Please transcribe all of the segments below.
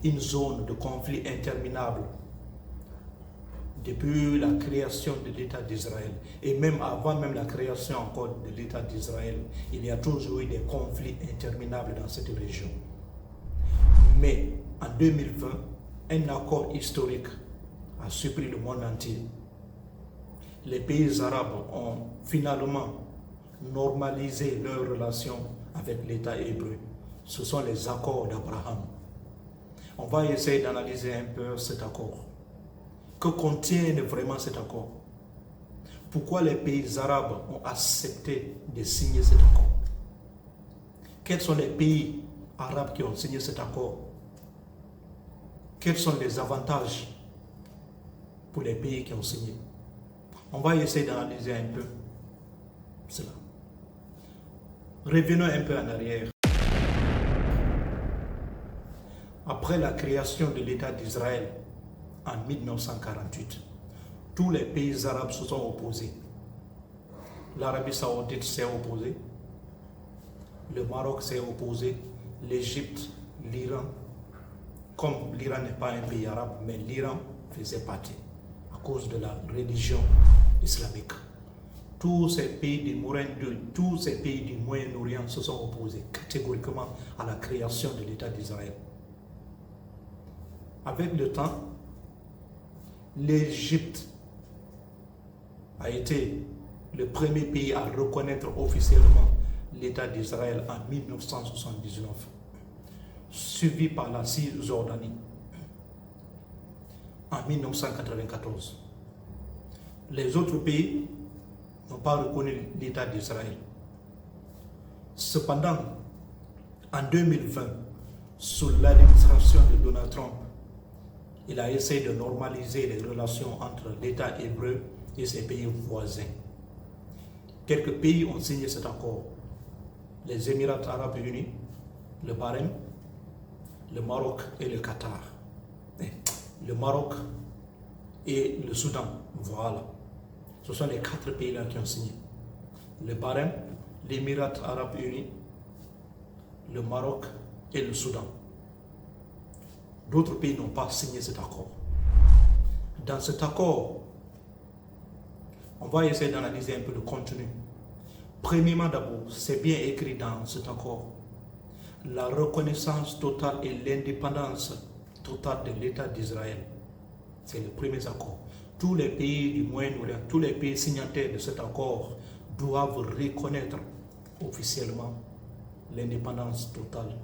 une zone de conflit interminable depuis la création de l'État d'Israël. Et même avant même la création encore de l'État d'Israël, il y a toujours eu des conflits interminables dans cette région. Mais en 2020, un accord historique a surpris le monde entier. Les pays arabes ont finalement normalisé leurs relations avec l'État hébreu. Ce sont les accords d'Abraham. On va essayer d'analyser un peu cet accord. Que contient vraiment cet accord? Pourquoi les pays arabes ont accepté de signer cet accord? Quels sont les pays arabes qui ont signé cet accord? Quels sont les avantages pour les pays qui ont signé? On va essayer d'analyser un peu cela. Revenons un peu en arrière. Après la création de l'État d'Israël en 1948, tous les pays arabes se sont opposés. L'Arabie Saoudite s'est opposée, le Maroc s'est opposé, l'Égypte, l'Iran. Comme l'Iran n'est pas un pays arabe, mais l'Iran faisait partie à cause de la religion islamique. Tous ces pays du Moyen-Orient se sont opposés catégoriquement à la création de l'État d'Israël. Avec le temps, l'Égypte a été le premier pays à reconnaître officiellement l'État d'Israël en 1979, suivi par la Cisjordanie en 1994. Les autres pays n'ont pas reconnu l'État d'Israël. Cependant, en 2020, sous l'administration de Donald Trump, il a essayé de normaliser les relations entre l'État hébreu et ses pays voisins. Quelques pays ont signé cet accord. Les Émirats arabes unis, le Bahreïn, le Maroc et le Qatar. Le Maroc et le Soudan, voilà. Ce sont les 4 pays-là qui ont signé. Le Bahreïn, les Émirats arabes unis, le Maroc et le Soudan. D'autres pays n'ont pas signé cet accord. Dans cet accord, on va essayer d'analyser un peu le contenu. Premièrement d'abord, c'est bien écrit dans cet accord. La reconnaissance totale et l'indépendance totale de l'État d'Israël. C'est le premier accord. Tous les pays du Moyen-Orient, tous les pays signataires de cet accord doivent reconnaître officiellement l'indépendance totale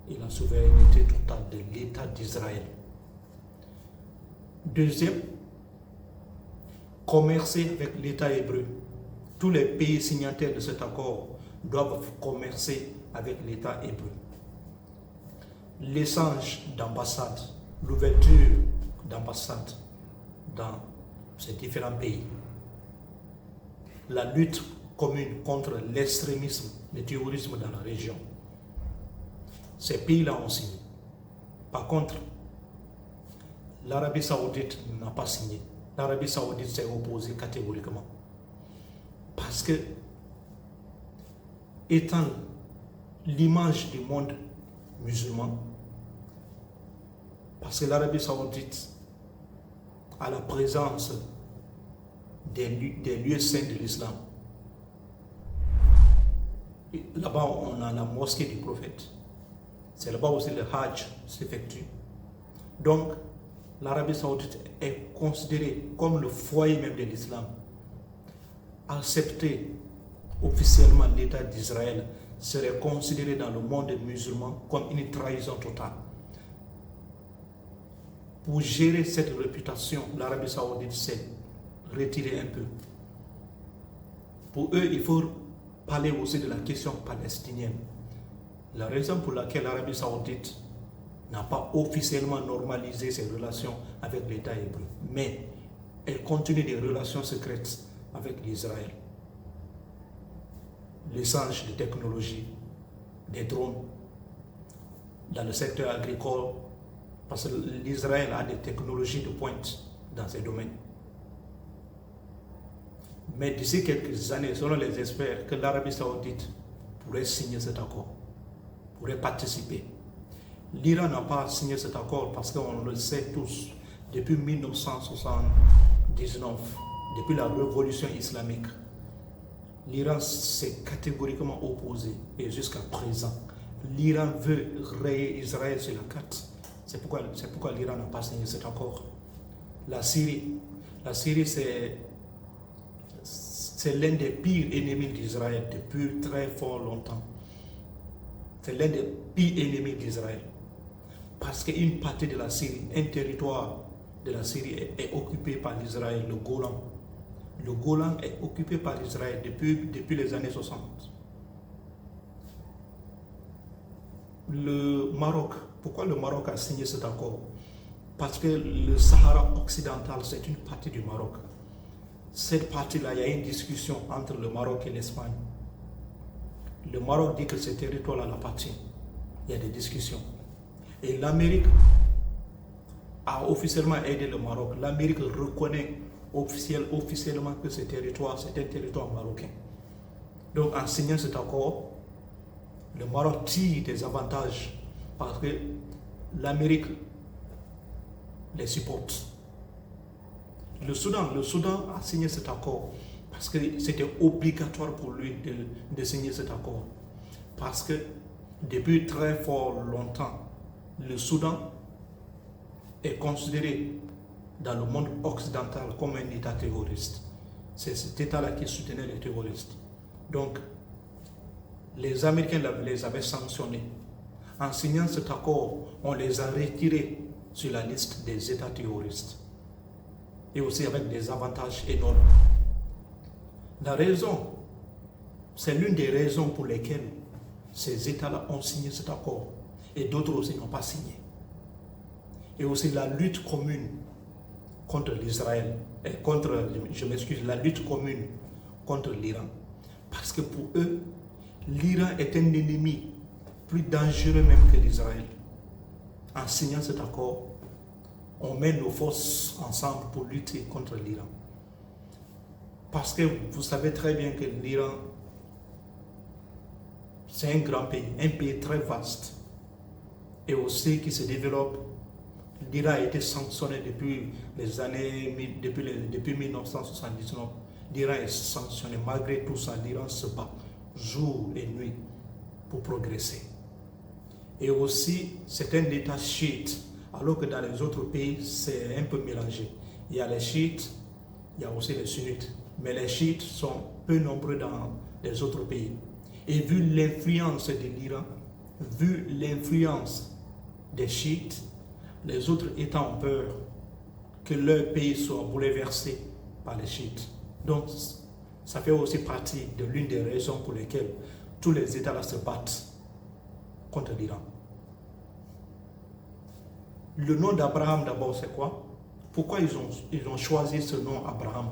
et la souveraineté totale de l'État d'Israël. Deuxième, commercer avec l'État hébreu. Tous les pays signataires de cet accord doivent commercer avec l'État hébreu. L'échange d'ambassades, l'ouverture d'ambassades dans ces différents pays. La lutte commune contre l'extrémisme, le terrorisme dans la région. Ces pays-là ont signé. Par contre, l'Arabie Saoudite n'a pas signé. L'Arabie Saoudite s'est opposée catégoriquement. Parce que, étant l'image du monde musulman, parce que l'Arabie Saoudite a la présence des lieux saints de l'islam. Là-bas, on a la mosquée du prophète. C'est là-bas aussi le Hajj s'effectue. Donc, l'Arabie Saoudite est considérée comme le foyer même de l'islam. Accepter officiellement l'État d'Israël serait considéré dans le monde musulman comme une trahison totale. Pour gérer cette réputation, l'Arabie Saoudite s'est retirée un peu. Pour eux, il faut parler aussi de la question palestinienne. La raison pour laquelle l'Arabie Saoudite n'a pas officiellement normalisé ses relations avec l'État hébreu, mais elle continue des relations secrètes avec l'Israël. L'échange de technologies, des drones, dans le secteur agricole, parce que l'Israël a des technologies de pointe dans ces domaines. Mais d'ici quelques années, selon les experts, que l'Arabie Saoudite pourrait signer cet accord, pourrait participer. L'Iran n'a pas signé cet accord parce qu'on le sait tous, depuis 1979, depuis la révolution islamique, l'Iran s'est catégoriquement opposé et jusqu'à présent, l'Iran veut rayer Israël sur la carte. C'est pourquoi l'Iran n'a pas signé cet accord. La Syrie c'est l'un des pires ennemis d'Israël depuis très fort longtemps. C'est l'un des pires ennemis d'Israël. Parce qu'une partie de la Syrie, un territoire de la Syrie est occupé par l'Israël, le Golan. Le Golan est occupé par Israël depuis les années 60. Le Maroc, pourquoi le Maroc a signé cet accord? Parce que le Sahara occidental, c'est une partie du Maroc. Cette partie-là, il y a une discussion entre le Maroc et l'Espagne. Le Maroc dit que ce territoire-là l'appartient. Il y a des discussions. Et l'Amérique a officiellement aidé le Maroc. L'Amérique reconnaît officiellement que ce territoire, c'est un territoire marocain. Donc en signant cet accord, le Maroc tire des avantages parce que l'Amérique les supporte. Le Soudan a signé cet accord parce que c'était obligatoire pour lui de signer cet accord. Parce que depuis très fort longtemps, le Soudan est considéré dans le monde occidental comme un État terroriste. C'est cet État-là qui soutenait les terroristes. Donc, les Américains les avaient sanctionnés. En signant cet accord, on les a retirés sur la liste des États terroristes. Et aussi avec des avantages énormes. La raison, c'est l'une des raisons pour lesquelles ces États-là ont signé cet accord et d'autres aussi n'ont pas signé. Et aussi la lutte commune contre l'Israël et la lutte commune contre l'Iran. Parce que pour eux, l'Iran est un ennemi plus dangereux même que l'Israël. En signant cet accord, on met nos forces ensemble pour lutter contre l'Iran. Parce que vous savez très bien que l'Iran, c'est un grand pays, un pays très vaste et aussi qui se développe. L'Iran a été sanctionné depuis 1979. L'Iran est sanctionné. Malgré tout ça, l'Iran se bat jour et nuit pour progresser. Et aussi, c'est un État chiite, alors que dans les autres pays, c'est un peu mélangé. Il y a les chiites, il y a aussi les sunnites. Mais les chiites sont peu nombreux dans les autres pays. Et vu l'influence de l'Iran, vu l'influence des chiites, les autres États ont peur que leur pays soit bouleversé par les chiites. Donc, ça fait aussi partie de l'une des raisons pour lesquelles tous les États-là se battent contre l'Iran. Le nom d'Abraham d'abord, c'est quoi? Pourquoi ils ont choisi ce nom Abraham?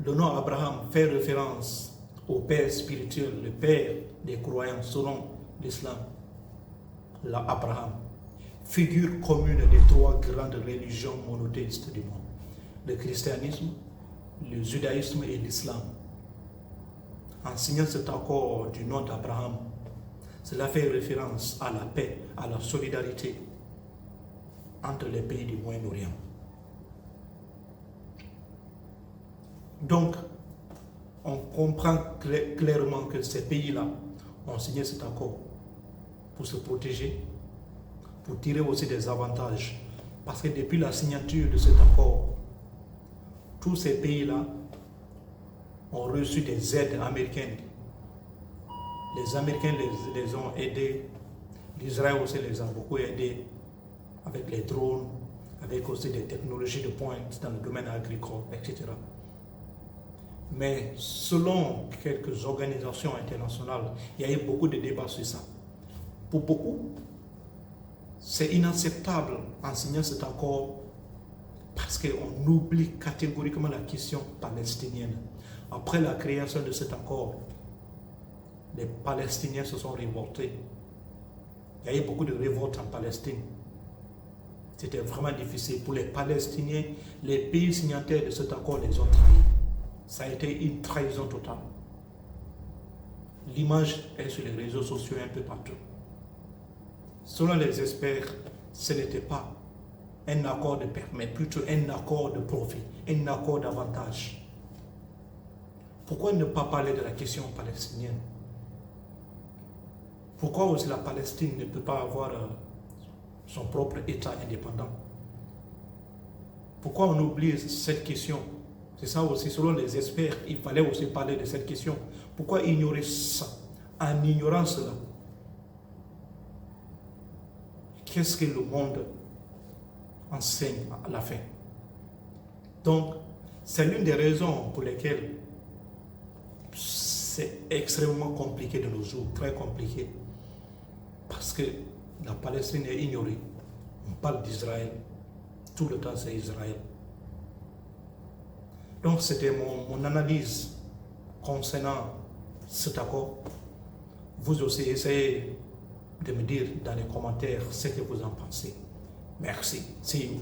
Le nom Abraham fait référence au père spirituel, le père des croyants selon l'islam, Abraham, figure commune des trois grandes religions monothéistes du monde, le christianisme, le judaïsme et l'islam. En signant cet accord du nom d'Abraham, cela fait référence à la paix, à la solidarité entre les pays du Moyen-Orient. Donc, on comprend clairement que ces pays-là ont signé cet accord pour se protéger, pour tirer aussi des avantages. Parce que depuis la signature de cet accord, tous ces pays-là ont reçu des aides américaines. Les Américains les ont aidés, l'Israël aussi les a beaucoup aidés avec les drones, avec aussi des technologies de pointe dans le domaine agricole, etc. Mais selon quelques organisations internationales, il y a eu beaucoup de débats sur ça. Pour beaucoup, c'est inacceptable en signant cet accord parce qu'on oublie catégoriquement la question palestinienne. Après la création de cet accord, les Palestiniens se sont révoltés. Il y a eu beaucoup de révoltes en Palestine. C'était vraiment difficile. Pour les Palestiniens, les pays signataires de cet accord les ont trahis. Ça a été une trahison totale. L'image est sur les réseaux sociaux un peu partout. selon les experts, ce n'était pas un accord de paix, mais plutôt un accord de profit, un accord d'avantage. Pourquoi ne pas parler de la question palestinienne? Pourquoi aussi la Palestine ne peut pas avoir son propre État indépendant? Pourquoi on oublie cette question? C'est ça aussi, selon les experts, il fallait aussi parler de cette question. Pourquoi ignorer ça? En ignorant cela, qu'est-ce que le monde enseigne à la fin? Donc, c'est l'une des raisons pour lesquelles c'est extrêmement compliqué de nos jours, très compliqué, parce que la Palestine est ignorée. On parle d'Israël, tout le temps c'est Israël. Donc c'était mon analyse concernant cet accord. Vous aussi essayez de me dire dans les commentaires ce que vous en pensez. Merci. See you.